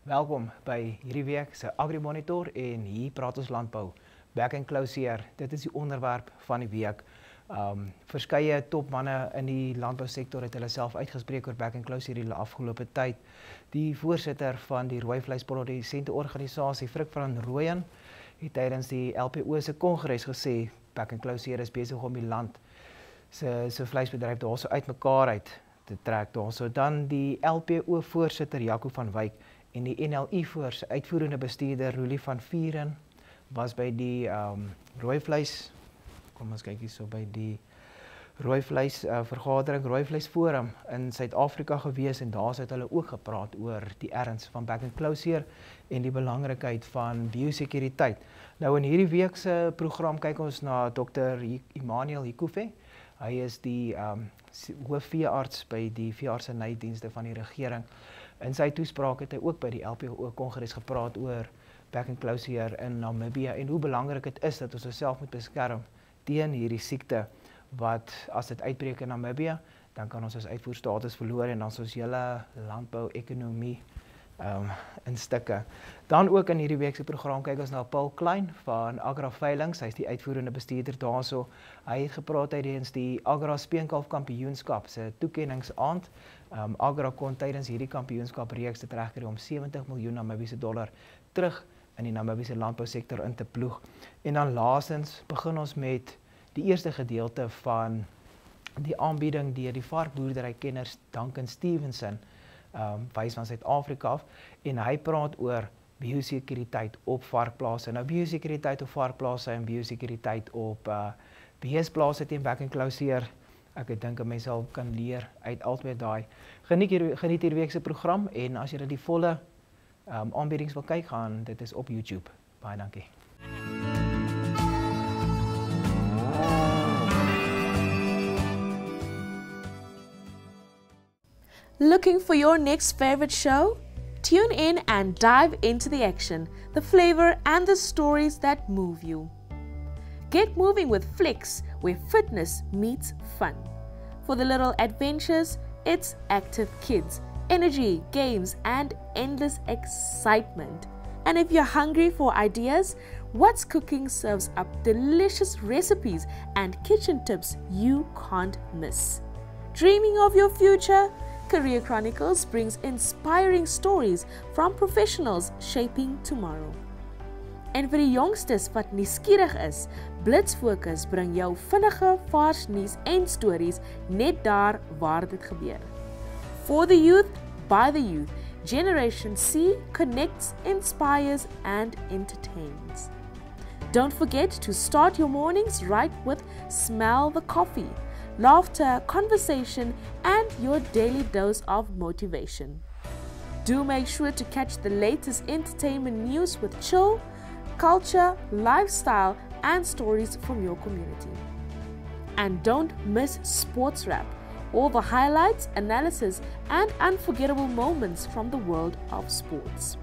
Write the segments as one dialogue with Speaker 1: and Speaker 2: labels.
Speaker 1: Welkom by hierdie week se Agri-Monitor en hier praat ons landbou. Back and close hier. Dit is die onderwerp van die week. Verskeie topmanne in die landbousektor het hulle self uitgespreek oor back and close hierdie afgelope tyd. Die voorsitter van die rooi vleisprodusente organisasie, Frik van Rooyen, het tydens die LPO se kongres gesê back and close hier is besig om die land se vleisbedryf daarso uitmekaar uit te trek daarso. Dan die LPO voorsitter Jaco van Wyk en die NLI uitvoerende bestuurder Roelie van Vieren was by die rooi vleis, kom ons kyk hierso by die rooi vleis vergadering, rooi vleisforum in Suid-Afrika gewees en daar het hulle ook gepraat oor die erns van back and close hier en die belangrikheid van biosekuriteit. Nou in hierdie week se program kyk ons na Dr. Emmanuel Hikufe. Hy is die hoofveearts by die veeartsenydienste van die regering. In sy toespraak het hy ook by die LPO kongres gepraat oor back and close hier in Namibië en hoe belangrik dit is dat ons osself moet beskerm teen hierdie siekte wat as dit uitbreek in Namibië, dan kan ons uitvoerstatus verloor en dan ons hele landbou-ekonomie in stukke. Dan ook in hierdie week se program kyk ons na Paul Klein van Agra Veilings. Hy is die uitvoerende bestuurder daarso. Hy het gepraat tydens die Agra Speenkalf Kampioenskap se toekenningsaand. Agra kon tydens hierdie kampioenskap reeks dit regkry om 70 miljoen Namibiese dollar terug in die Namibiese landbousektor in te ploeg. En dan laastens begin ons met die eerste gedeelte van die aanbieding deur die varkboerderykenners Duncan Stevenson, wys van Suid-Afrika af, en hy praat oor biosekuriteit op varkplase. Nou biosekuriteit op varkplase en biosekuriteit op beesplase teen back and close hier. Ek dink 'n mens sal kan leer uit albei daai. Geniet hierdie week se program en as jy die volle aanbiedings wil kyk, gaan dit is op YouTube. Baie dankie.
Speaker 2: Looking for your next favorite show? Tune in and dive into the action, the flavor, and the stories that move you. Get moving with Flicks, where fitness meets fun. For the little adventures, it's active kids, energy, games, and endless excitement. And if you're hungry for ideas, What's Cooking serves up delicious recipes and kitchen tips you can't miss. Dreaming of your future? Career Chronicles brings inspiring stories from professionals shaping tomorrow. En vir die jongstes wat nuuskierig is, Blitsfokus bring jou vinnige, vars nuus en stories net daar waar dit gebeur. For the youth, by the youth, Generation C connects, inspires and entertains. Don't forget to start your mornings right with Smell the Coffee. Laughter, conversation, and your daily dose of motivation. Do make sure to catch the latest entertainment news with chill, culture, lifestyle, and stories from your community. And don't miss Sports Wrap, all the highlights, analysis, and unforgettable moments from the world of sports.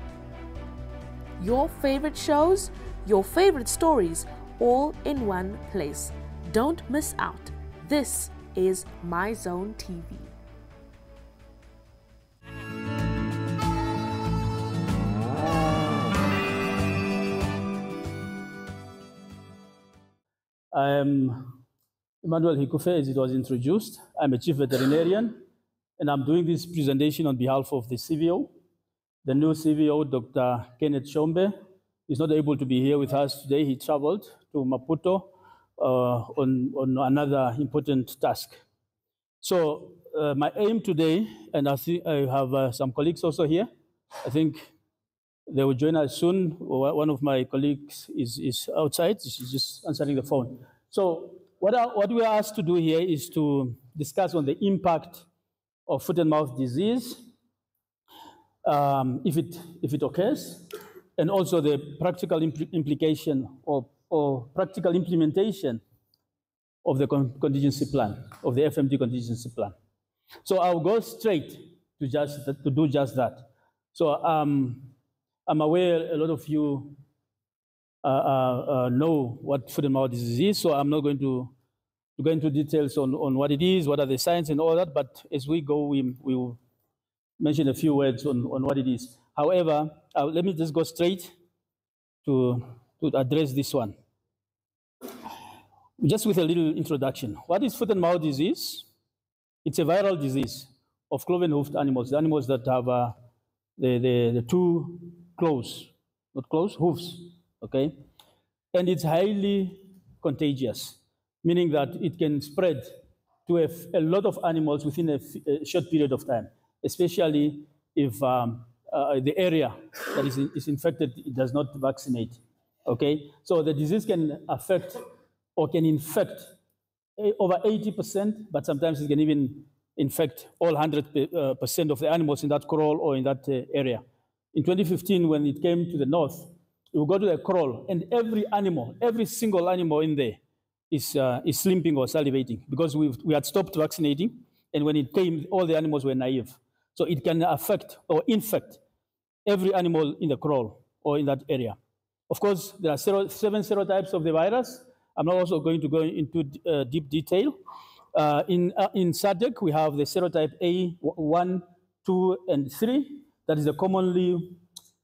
Speaker 2: Your favorite shows, your favorite stories, all in one place. Don't miss out. This is My Zone TV.
Speaker 3: I'm Emmanuel Hikufe, as it was introduced. I'm a chief veterinarian, and I'm doing this presentation on behalf of the CVO. The new CVO, Dr. Kenneth Shombe, is not able to be here with us today. He traveled to Maputo on another important task. So my aim today, and I have some colleagues also here. I think they will join us soon. One of my colleagues is outside. She's just answering the phone. So what we are asked to do here is to discuss on the impact of foot and mouth disease, if it occurs, and also the practical implication or practical implementation of the contingency plan, of the FMD contingency plan. So I'll go straight to do just that. So I'm aware a lot of you know what foot and mouth disease is, so I'm not going to go into details on what it is, what are the signs and all that, but as we go, we will mention a few words on what it is. However, let me just go straight to address this one. Just with a little introduction. What is foot and mouth disease? It's a viral disease of cloven-hoofed animals, the animals that have the two claws, not claws, hoofs, okay? And it's highly contagious, meaning that it can spread to a lot of animals within a short period of time, especially if the area that is infected does not vaccinate, okay? So the disease can affect or can infect over 80%, but sometimes it can even infect all 100% of the animals in that kraal or in that area. In 2015, when it came to the north, we go to the kraal, and every animal, every single animal in there is slimping or salivating because we had stopped vaccinating, and when it came, all the animals were naive. So it can affect or infect every animal in the kraal or in that area. Of course, there are 7 serotypes of the virus. I'm not also going to go into deep detail. In SADC, we have the serotype A, 1, 2, and 3. That is the commonly,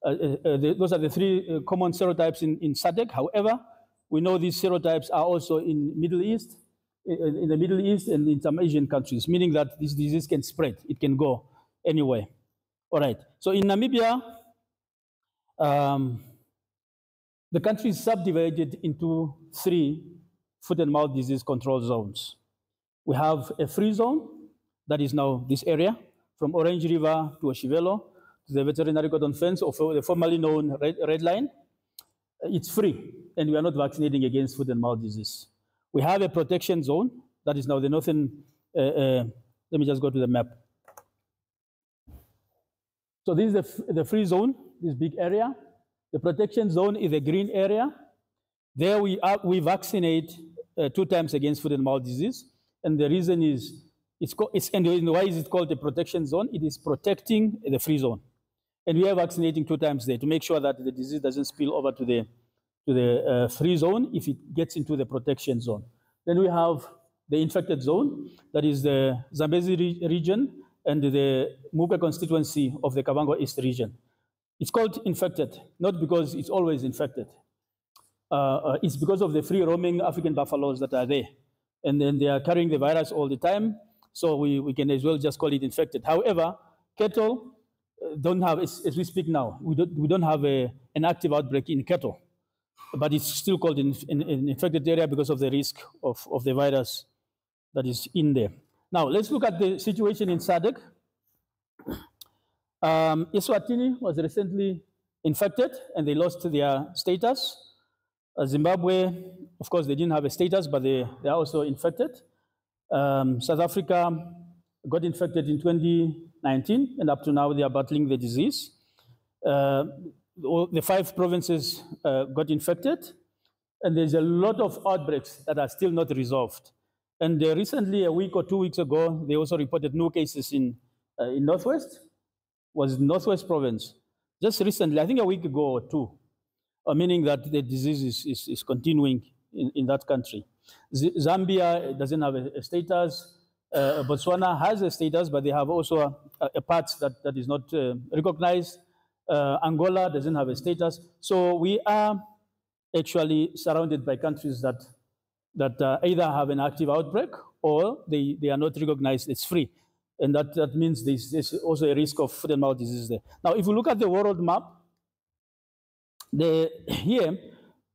Speaker 3: those are the 3 common serotypes in SADC. However, we know these serotypes are also in Middle East, in the Middle East and in some Asian countries, meaning that this disease can spread. It can go anywhere. All right. So in Namibia, the country is subdivided into 3 foot and mouth disease control zones. We have a free zone, that is now this area, from Orange River to Oshivelo, to the veterinary cordon fence, or the formerly known red line. It's free, and we are not vaccinating against foot and mouth disease. We have a protection zone, that is now the northern, let me just go to the map. So this is the free zone, this big area. The protection zone is a green area. There we vaccinate 2 times against foot and mouth disease. And the reason is, and why is it called the protection zone? It is protecting the free zone. And we are vaccinating 2 times there to make sure that the disease doesn't spill over to the free zone if it gets into the protection zone. Then we have the infected zone, that is the Zambezi region and the Mupe constituency of the Kavango East region. It's called infected, not because it's always infected. It's because of the free roaming African buffaloes that are there. And then they are carrying the virus all the time, so we can as well just call it infected. However, cattle don't have, as we speak now, we don't have an active outbreak in cattle, but it's still called an infected area because of the risk of the virus that is in there. Now, let's look at the situation in SADC. Eswatini was recently infected, and they lost their status. Zimbabwe, of course, they didn't have a status, but they are also infected. South Africa got infected in 2019, and up to now they are battling the disease. The 5 provinces got infected, and there's a lot of outbreaks that are still not resolved. And recently, a week or 2 weeks ago, they also reported new cases in Northwest, was Northwest province. Just recently, I think a week ago or 2, meaning that the disease is continuing in that country. Zambia doesn't have a status. Botswana has a status, but they have also a part that is not recognized. Angola doesn't have a status. So we are actually surrounded by countries that either have an active outbreak or they are not recognized. It's free. And that means there's also a risk of foot and mouth disease there. Now, if you look at the world map, here,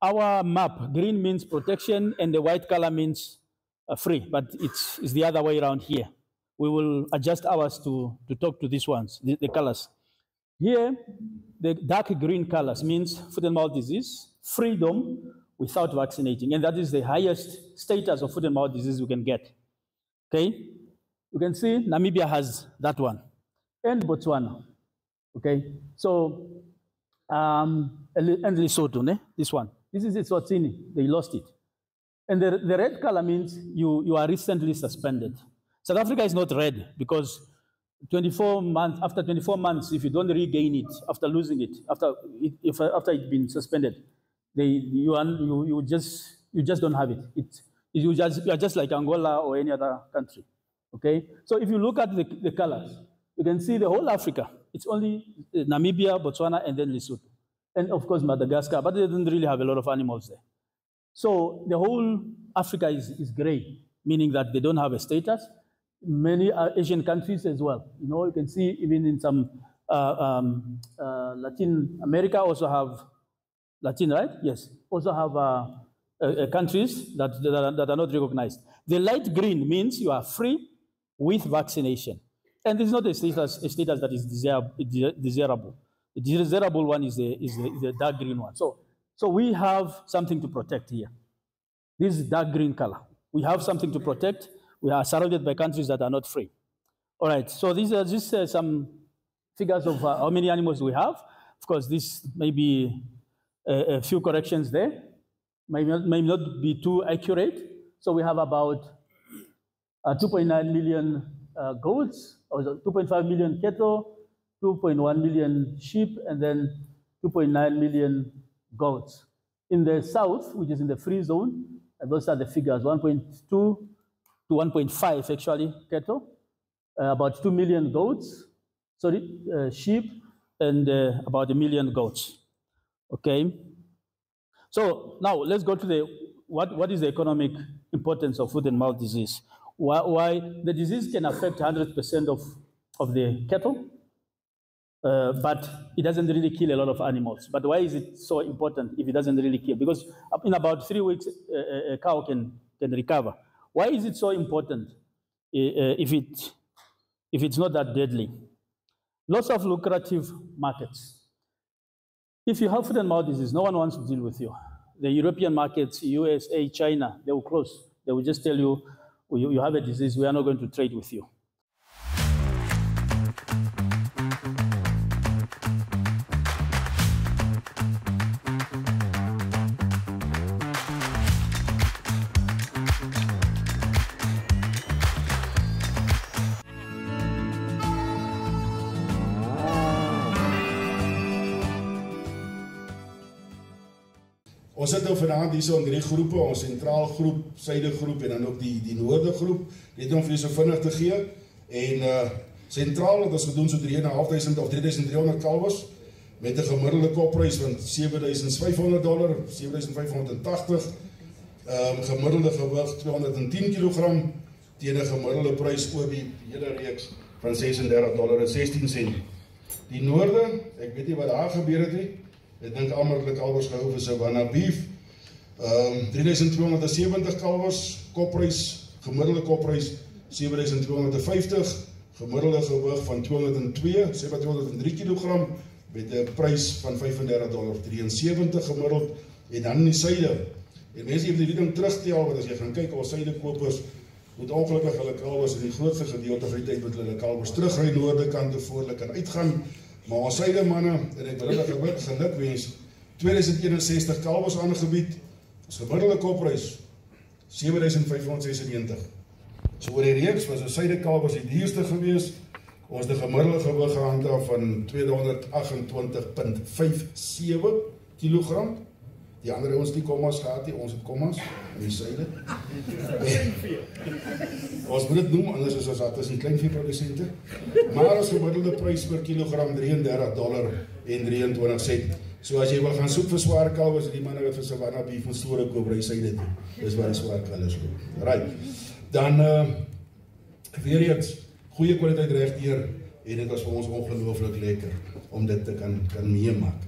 Speaker 3: our map, green means protection and the white color means free, but it's the other way around here. We will adjust ours to talk to these ones, the colors. Here, the dark green colors means foot and mouth disease, freedom without vaccinating, and that is the highest status of foot and mouth disease we can get, okay? You can see Namibia has that one, and Botswana, okay? So, and Lesotho, this one. This is Eswatini, they lost it. And the red color means you are recently suspended. South Africa is not red because after 24 months, if you don't regain it, after losing it, after it's been suspended, you just don't have it. You are just like Angola or any other country. Okay? So if you look at the colors, you can see the whole Africa. It's only Namibia, Botswana, and then Lesotho. And of course, Madagascar, but they don't really have a lot of animals there. So the whole Africa is gray, meaning that they don't have a status. Many Asian countries as well. You know, you can see even in some Latin America also have, Latin, right? Yes, also have countries that are not recognized. The light green means you are free with vaccination. And this is not a status that is desirable. The desirable one is the dark green one. So we have something to protect here. This is dark green color. We have something to protect. We are surrounded by countries that are not free. All right, so these are just some figures of how many animals we have. Of course, this may be a few corrections there. May not be too accurate. So we have about 2.9 million goats, or 2.5 million cattle, 2.1 million sheep, and then 2.9 million goats. In the south, which is in the free zone, and those are the figures, 1.2 to 1.5 actually cattle, about 2 million goats, sheep, and about 1 million goats. Okay. So now let's go to what is the economic importance of foot and mouth disease? Why the disease can affect 100% of the cattle, but it doesn't really kill a lot of animals. But why is it so important if it doesn't really kill? Because in about 3 weeks, a cow can recover. Why is it so important if it's not that deadly? Lots of lucrative markets. If you have foot and mouth disease, no one wants to deal with you. The European markets, USA, China, they will close. They will just tell you, you have a disease, we are not going to trade with you.
Speaker 4: Ons sit nou vanaand hier so in 3 groepe, ons sentraal groep, suide groep en dan ook die noorde groep, net om vir julle so vinnig te gee. En sentraal het ons gedoen so 3.500 of 3.300 kalwers met 'n gemiddelde kopprys van $7,500, $7,580, gemiddelde gewig 210 kg teen 'n gemiddelde prys oor die hele reeks van $36.16. Die noorde, ek weet nie wat daar gebeur het nie. Ek dink almal het kalwers gehou vir Savannah beef. 3.270 kalwers, kopprys, gemiddelde kopprys 7.250, gemiddelde gewig van 203 kg met 'n prys van $35.73 gemiddeld. En dan in die suide. En mense het die ding terugtel, want as jy gaan kyk, ons suide kopers moet ongelukkig hulle kalwers in die grootste gedeelte van die tyd met hulle kalwers terugry noorde kant toe voor hulle kan uitgaan. Maar ons suide manne, en ek wil hulle geluk wens, 2061 kalwers aangebied, ons gemiddelde kopprys, $7,596. So oor die reeks was ons suide kalwers die duurste gewees, ons het 'n gemiddelde gewig gehandhaaf van 228.57 kg. Die ander ons die kommas gehad nie, ons het kommas in die suide. Ons moet dit noem, anders is ons dat nie kleinveeprodusente. Maar ons gemiddelde prys per kilogram $33.23. So as jy wil gaan soek vir swaar kalwers, die manne wat vir Savannah beef van store koop, ry suide toe. Dis waar die swaar kalwers loop. Right. Dan weer eens goeie kwaliteit regdeur en dit was vir ons ongelooflik lekker om dit te kan meemaak.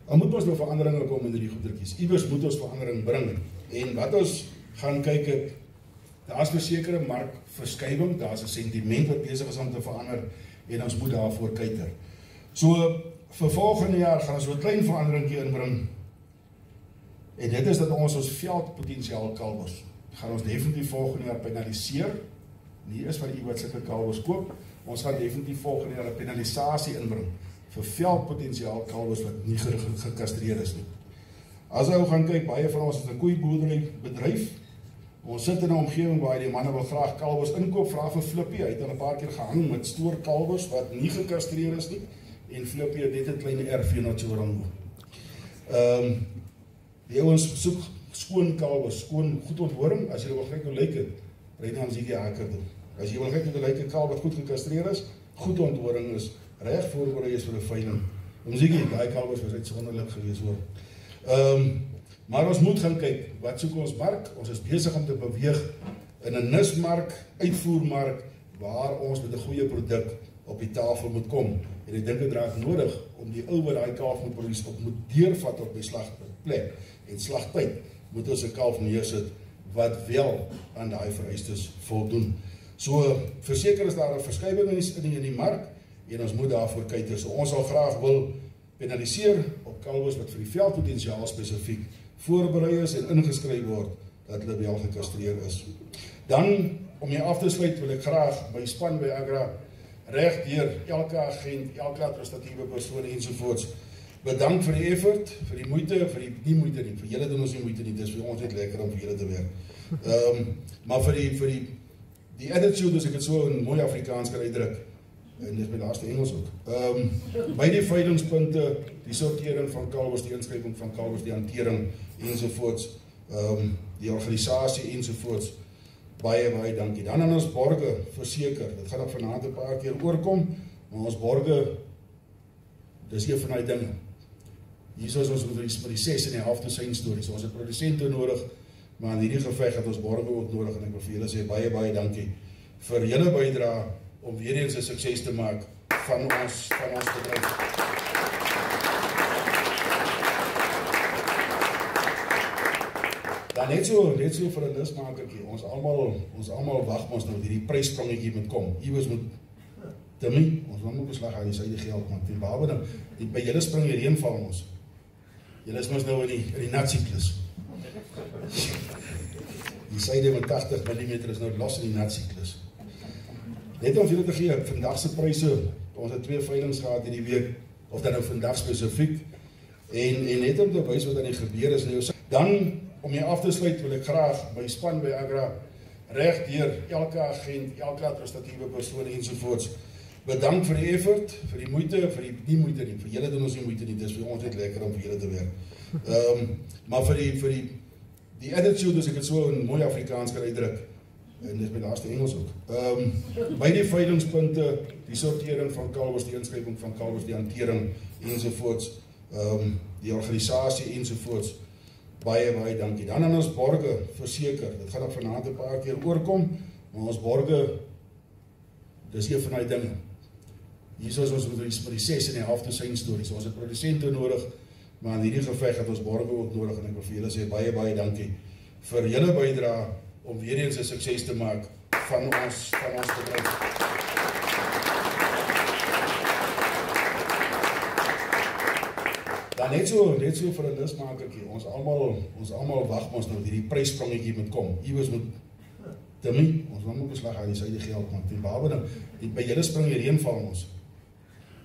Speaker 4: Dan moet ons nou veranderinge kom in die goedertjies. Iewers moet ons verandering bring. En wat ons gaan kyk het, daar is 'n sekere markverskywing, daar is 'n sentiment wat besig is om te verander en ons moet daarvoor kyker. So vir volgende jaar gaan ons 'n klein veranderingkie inbring. En dit is dat ons veldpotentiaal kalwers gaan ons definitief volgende jaar penaliseer. Nie is wat iemand sulke kalwers koop. Ons gaan definitief volgende jaar 'n penalisasie inbring vir veldpotentiaal kalwers wat nie gekastreer is nie. As jy gaan kyk, baie van ons is 'n koeiboerdery bedryf. Ons sit in 'n omgewing waar die manne wil graag kalwers inkoop, vra vir Flippie. Hy het al 'n paar keer gehang met stoor kalwers wat nie gekastreer is nie. En Flippie het net 'n klein RV na Chorango. Die ouens soek skoon kalwers, skoon goed onthoring. As jy wil kyk hoe lyk dit, ry dan as jy die haker doen. As jy wil kyk hoe lyk 'n kalf wat goed gekastreer is, goed onthoring is, reg voorberei is vir 'n veiling. Ons sê daai kalf was uitsonderlik geweest hoor. Maar ons moet gaan kyk, wat soek ons mark? Ons is besig om te beweeg in 'n nismark, uitvoermark, waar ons met 'n goeie produk op die tafel moet kom. En ek dink dit raak nodig om die ou wat daai kalf moet produseer op moet deurvat op die slagplek. En slagtyd moet ons 'n kalf neersit wat wel aan daai vereistes voldoen. So verseker is daar 'n verskywing in die mark en ons moet daarvoor kyk. So ons sal graag wil penaliseer op kalwes wat vir die veldpotensiaal spesifiek voorberei is en ingeskryf word dat hulle wel gekastreer is. Dan om jy af te sluit wil ek graag my span by Agra reg deur elke agent, elke administratiewe persoon ensovoorts bedank vir die effort, vir die moeite, vir die nie moeite nie. Vir julle doen ons nie moeite nie. Dis vir ons net lekker om vir julle te werk. Maar vir die attitude, as ek dit so in mooi Afrikaans kan uitdruk, en dit is my laaste Engels ook. By die veilingspunte, die sortering van kalwers, die inskrywing van kalwers, die hantering ensovoorts, die organisasie ensovoorts. Baie dankie. Dan aan ons borge verseker. Dit gaan nog vanaand 'n paar keer oorkom, maar ons borge, dis een van die dinge. Hier is ons met die 6 en die half dosyn stories. Ons het produsente nodig, maar in hierdie geveg het ons borge ook nodig en ek wil vir julle sê baie dankie vir julle bydrae om weer eens 'n sukses te maak van ons bedryf. Dan net so vir 'n nismakertjie. Ons almal wag ons nou hierdie pryssprongetjie moet kom. Iewers moet Timmy, ons moet beslag aan die syde geld want die behalwe dan by julle spring die reënval ons. Julle is mos nou in die natsiklus. Die syde met 80 mm is nou los in die natsiklus. Net om julle te gee, vandag se pryse, ons het 2 veilings gehad hierdie week, of dan nou vandag spesifiek, en net om te wys wat aan die gebeur is nou. Dan om jy af te sluit wil ek graag my span by Agra reg deur elke agent, elke administratiewe persoon ensovoorts bedank vir die effort, vir die moeite, vir die nie moeite nie. Vir julle doen ons nie moeite nie. Dis vir ons net lekker om vir julle te werk. Maar vir die attitude, as ek dit so in mooi Afrikaans kan uitdruk, en dit is my laaste Engels ook. By die veilingspunte, die sortering van kalwers, die inskrywing van kalwers, die hantering ensovoorts, die organisasie ensovoorts. Baie dankie. Dan aan ons borge verseker. Dit gaan nog vanaand 'n paar keer oorkom, maar ons borge, dis een van die dinge. Hier is ons met die 6 en die half dosyn stories. Ons het produsente nodig, maar in hierdie geveg het ons borge ook nodig en ek wil vir julle sê baie dankie vir julle bydrae om weer eens 'n sukses te maak van ons bedryf. Dan net so vir 'n nismakertjie. Ons almal wag ons nou hierdie pryssprongetjie moet kom. Iewers moet Timmy, ons moet beslag aan die syde geld want die behalwe dan by julle spring die reënval ons.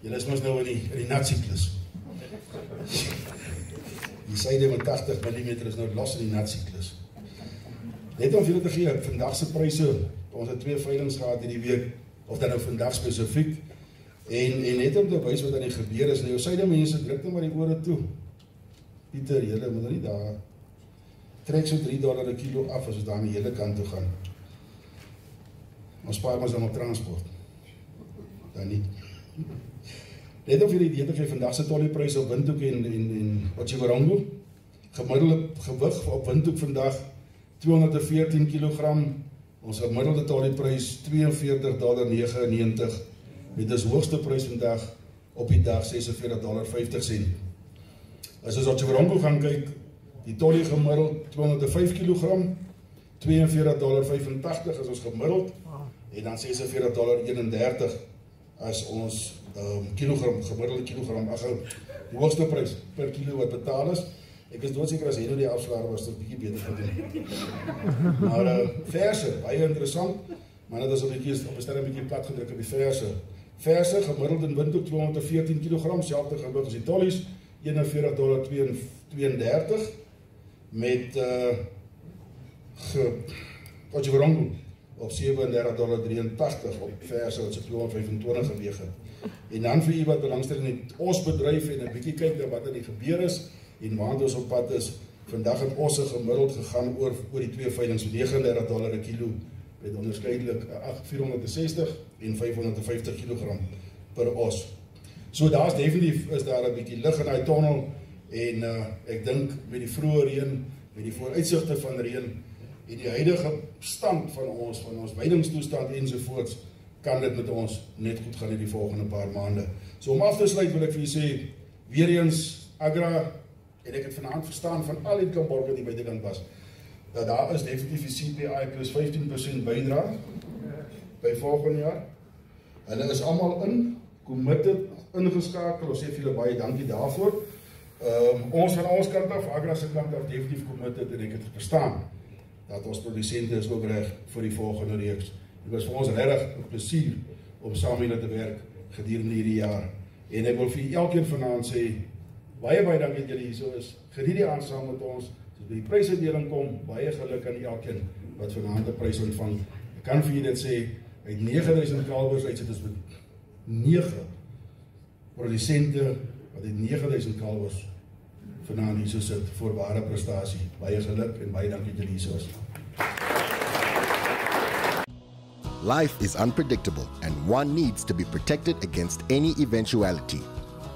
Speaker 4: Julle is mos nou in die natsiklus. Die syde met 80 mm is nou los in die natsiklus. Net om julle te gee, vandag se pryse, ons het 2 veilings gehad hierdie week, of dan nou vandag spesifiek, en net om te wys wat aan die gebeur is, nou syde mense druk nou maar die ore toe. Pieter, julle moet nou nie daar, trek so $3 'n kilo af, as ons daar aan die hele kant toe gaan. Ons spaar ons dan op transport. Dan nie. Net of julle idee te gee, vandag se tolliepryse op Windhoek en Otjiwarongo, gemiddelde gewig op Windhoek vandag, 214 kg, ons gemiddelde tollieprys $42.99, dit is hoogste prys vandag op die dag $46.50. As ons Otjiwarongo gaan kyk, die tollie gemiddeld 205 kg, $42.85 is ons gemiddeld, en dan $46.31 as ons gemiddelde kilogram, die hoogste prys per kilo wat betaal is. Ek is doodseker as hy nou die afslaer was, tot bietjie beter gedoen. Maar verse, baie interessant, maar dit is op 'n stelling bietjie plat gedruk op die verse. Verse gemiddeld in Windhoek 214 kg, selfde gewig as die tollies, $41.32 met Otjiwarongo op $37.83 op verse wat se 225 geweg het. En dan vir u wat belangstel in ons bedryf en 'n bietjie kyk na wat er gebeur is en waar ons op pad is. Vandag het ons gemiddeld gegaan oor die 2 veilings, $39 'n kilo met onderskeidelik 460 en 550 kg per os. So daar's definitief is daar 'n bietjie lig in daai tonnel en ek dink met die vroeë reën, met die vooruitsigte van reën en die huidige stand van ons veidingstoestand ensovoorts, kan dit met ons net goed gaan in die volgende paar maande. So om af te sluit wil ek vir julle sê, weer eens Agra, en ek het vanaand verstaan van al die kamborgers die buitekant was, dat daar is definitief die CPI plus 15% bydra by volgende jaar. Hulle is almal committed, ingeskakel, ons sê vir julle baie dankie daarvoor. Ons van ons kant af, Agra se kant af, definitief committed en ek het verstaan dat ons produsente is ook reg vir die volgende reeks. Dit was vir ons regtig 'n plesier om saam met julle te werk gedurende hierdie jaar. En ek wil vir elkeen vanaand sê, baie dankie dat julle hier so is. Geniet die aand saam met ons. As by die prysuitdeling kom, baie geluk aan elkeen wat vanaand 'n prys ontvang. Ek kan vir julle dit sê, uit 9000 kalvers uitsit ons met 9 produsente wat uit 9000 kalvers vanaand hier so sit vir ware prestasie. Baie geluk en baie dankie dat julle hier so is.
Speaker 5: Life is unpredictable and one needs to be protected against any eventuality.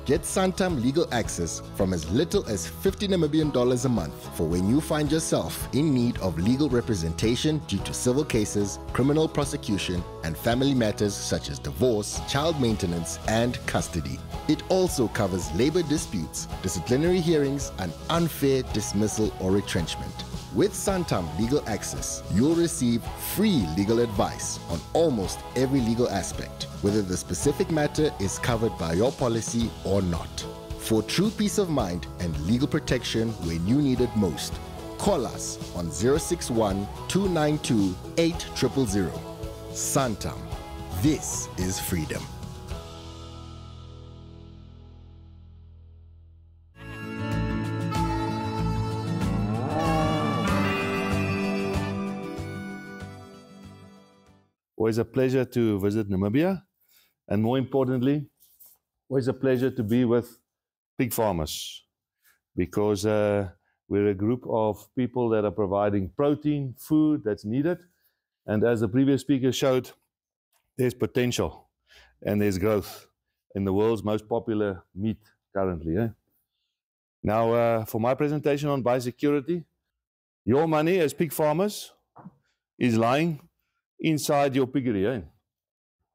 Speaker 5: Get Santam legal access from as little as $50 Namibian a month for when you find yourself in need of legal representation due to civil cases, criminal prosecution, and family matters such as divorce, child maintenance, and custody. It also covers labor disputes, disciplinary hearings, and unfair dismissal or retrenchment. With Santam Legal Access, you'll receive free legal advice on almost every legal aspect, whether the specific matter is covered by your policy or not. For true peace of mind and legal protection when you need it most, call us on 061 292 8000. Santam. This is freedom.
Speaker 6: Always a pleasure to visit Namibia, and more importantly, always a pleasure to be with pig farmers, because we're a group of people that are providing protein, food that's needed, and as the previous speaker showed, there's potential and there's growth in the world's most popular meat currently. Now, for my presentation on biosecurity, your money as pig farmers is lying inside your piggery.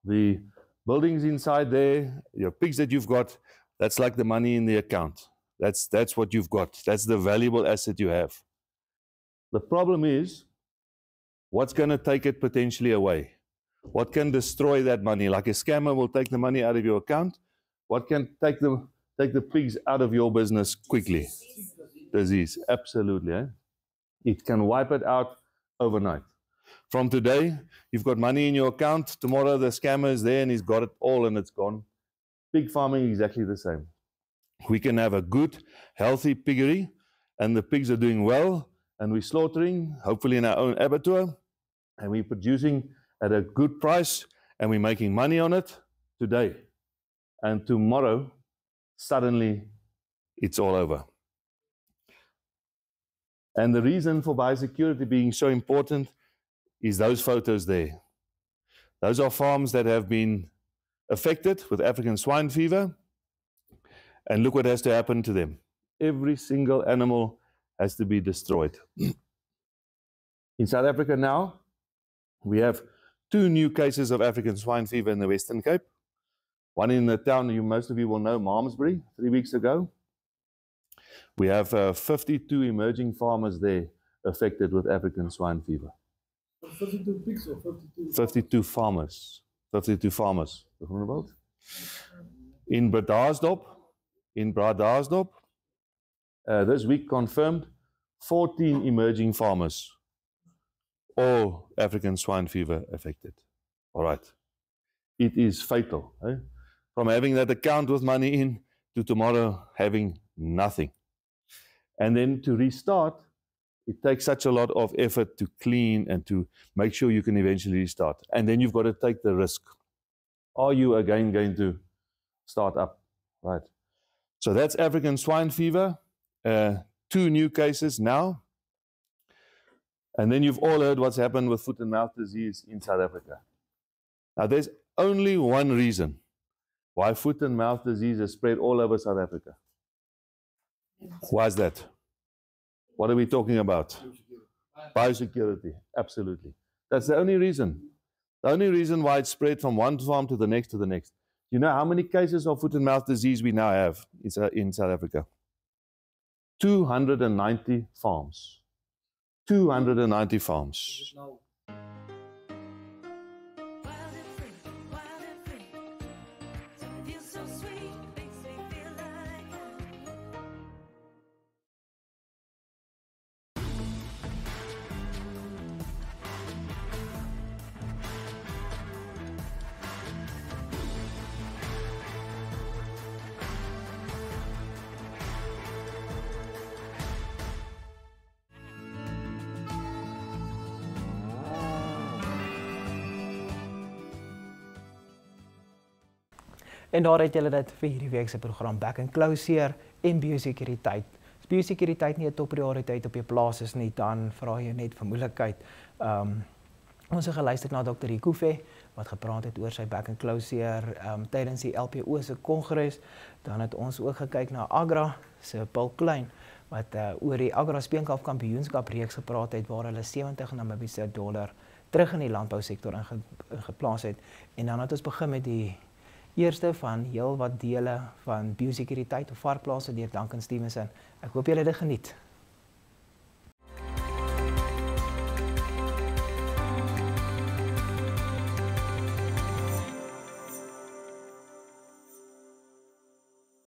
Speaker 6: The buildings inside there, your pigs that you've got, that's like the money in the account. That's what you've got. That's the valuable asset you have. The problem is, what's going to take it potentially away? What can destroy that money? Like a scammer will take the money out of your account. What can take the pigs out of your business quickly? Disease, absolutely. It can wipe it out overnight. From today, you've got money in your account. Tomorrow, the scammer is there and he's got it all and it's gone. Pig farming, exactly the same. We can have a good, healthy piggery and the pigs are doing well and we're slaughtering, hopefully in our own abattoir, and we're producing at a good price and we're making money on it today. And tomorrow, suddenly, it's all over. And the reason for biosecurity being so important is those photos there. Those are farms that have been affected with African swine fever. And look what has to happen to them. Every single animal has to be destroyed. In South Africa now, we have 2 new cases of African swine fever in the Western Cape. One in the town most of you will know, Malmesbury, 3 weeks ago. We have 52 emerging farmers there affected with African swine fever.
Speaker 3: 52 pigs or 52?
Speaker 6: 52 farmers. 52 farmers. In Bradasdorp, this week confirmed 14 emerging farmers, all African swine fever affected. All right. It is fatal. From having that account with money in to tomorrow having nothing. And then to restart, it takes such a lot of effort to clean and to make sure you can eventually restart. And then you've got to take the risk. Are you again going to start up? Right. So that's African swine fever. 2 new cases now. And then you've all heard what's happened with foot and mouth disease in South Africa. Now, there's only one reason why foot and mouth disease has spread all over South Africa. Why is that? What are we talking about? Biosecurity, absolutely. That's the only reason. The only reason why it spread from one farm to the next to the next. You know how many cases of foot and mouth disease we now have in South Africa? 290 farms. 290 farms.
Speaker 1: En daar het julle dit vir hierdie week se program Back and Closer en biosekuriteit. As biosekuriteit nie 'n topprioriteit op jou plaas is nie, dan vra jy net vir moeilikheid. Ons het geluister na Dr. Hikufe wat gepraat het oor sy Back and Closer tydens die LPO se kongres. Dan het ons ook gekyk na Agra se Paul Klein wat oor die Agra Speenkalf Kampioenskap reeks gepraat het waar hulle 70 Namibiese dollar terug in die landbousektor ingeplaas het. En dan het ons begin met die eerste van heel wat dele van biosekuriteit op varkplase deur Duncan Stevenson. Ek hoop julle het dit geniet.